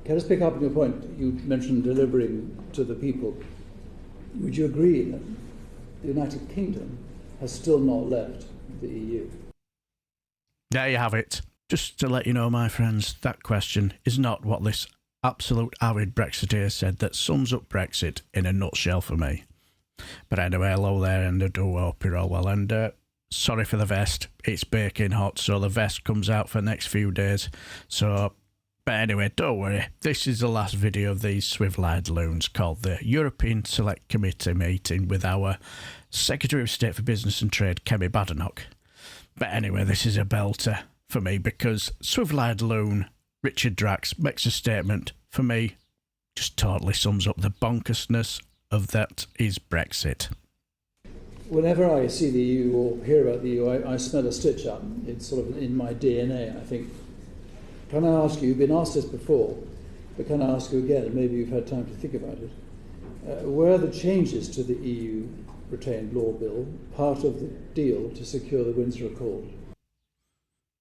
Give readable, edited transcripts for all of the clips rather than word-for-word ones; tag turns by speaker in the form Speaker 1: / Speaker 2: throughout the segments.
Speaker 1: Can I just pick up on your point? You mentioned delivering to the people. Would you agree that the United Kingdom has still not left the EU?
Speaker 2: There you have it. Just to let you know, my friends, that question is not what this absolute AVID Brexiteer said. That sums up Brexit in a nutshell for me. But anyway, hello there, and I do hope you're all well. And sorry for the vest. It's baking hot, so the vest comes out for the next few days. So, but anyway, don't worry. This is the last video of these swivel-eyed loons, called the European Select Committee meeting with our Secretary of State for Business and Trade, Kemi Badenoch. But anyway, this is a belter for me, because swivel-eyed loon Richard Drax makes a statement, for me, just totally sums up the bonkersness of that is Brexit.
Speaker 1: Whenever I see the EU or hear about the EU, I smell a stitch-up. It's sort of in my DNA, I think. Can I ask you, you've been asked this before, but can I ask you again, and maybe you've had time to think about it, were the changes to the EU retained law bill part of the deal to secure the Windsor Accord?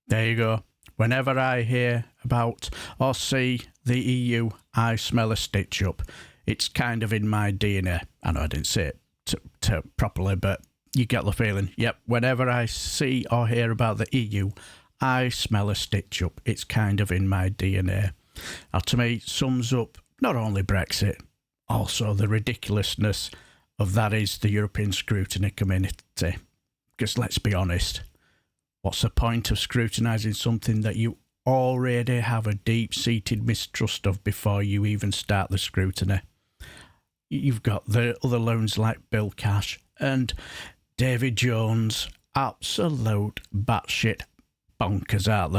Speaker 2: There you go. Whenever I hear about or see the EU, I smell a stitch-up. It's kind of in my DNA. I know I didn't say it properly, but you get the feeling. Yep, whenever I see or hear about the EU, I smell a stitch-up. It's kind of in my DNA. Now, to me, sums up not only Brexit, also the ridiculousness of that is the European Scrutiny Committee. Because let's be honest, what's the point of scrutinising something that you already have a deep-seated mistrust of before you even start the scrutiny? You've got the other loons like Bill Cash and David Jones, absolute batshit bonkers, aren't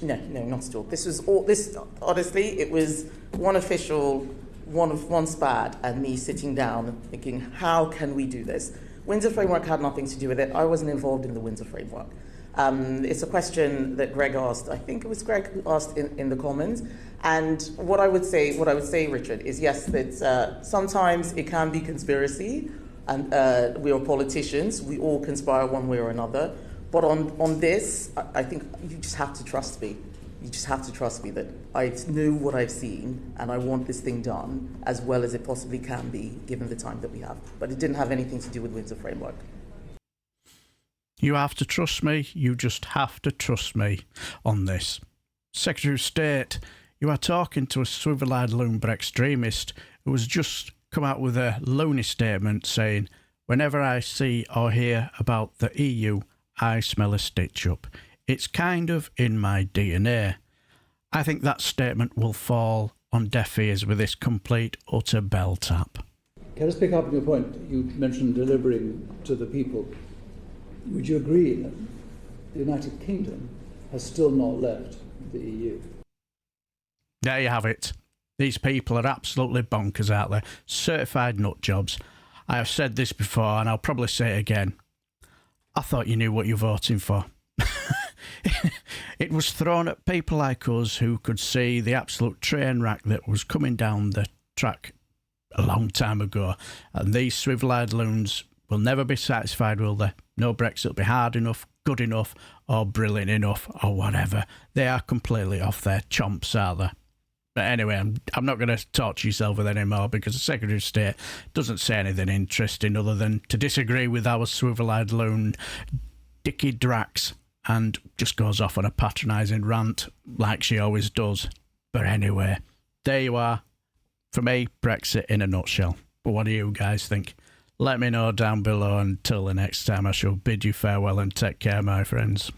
Speaker 2: they?
Speaker 3: No, not at all. This honestly, it was one official, one SPAD, and me sitting down and thinking, how can we do this? Windsor Framework had nothing to do with it. I wasn't involved in the Windsor Framework. It's a question that Greg asked. I think it was Greg who asked in the Commons. And what I would say, Richard, is yes, that sometimes it can be conspiracy, and we are politicians. We all conspire one way or another. But on this, I think you just have to trust me. You just have to trust me that I know what I've seen, and I want this thing done as well as it possibly can be, given the time that we have. But it didn't have anything to do with Windsor Framework.
Speaker 2: You have to trust me. You just have to trust me on this. Secretary of State, you are talking to a swivel-eyed loon extremist who has just come out with a loony statement saying, whenever I see or hear about the EU, I smell a stitch-up. It's kind of in my DNA. I think that statement will fall on deaf ears with this complete, utter bell tap.
Speaker 1: Can I just pick up on your point? You mentioned delivering to the people. Would you agree that the United Kingdom has still not left the EU?
Speaker 2: There you have it. These people are absolutely bonkers out there. Certified nut jobs. I have said this before, and I'll probably say it again. I thought you knew what you're voting for. It was thrown at people like us who could see the absolute train wreck that was coming down the track a long time ago. And these swivel-eyed loons will never be satisfied, will they? No Brexit will be hard enough, good enough, or brilliant enough, or whatever. They are completely off their chomps, are they? But anyway, I'm not going to torture yourself with anymore, because the Secretary of State doesn't say anything interesting other than to disagree with our swivel-eyed loon, Richard Drax, and just goes off on a patronising rant like she always does. But anyway, there you are. For me, Brexit in a nutshell. But what do you guys think? Let me know down below. Until the next time, I shall bid you farewell and take care, my friends.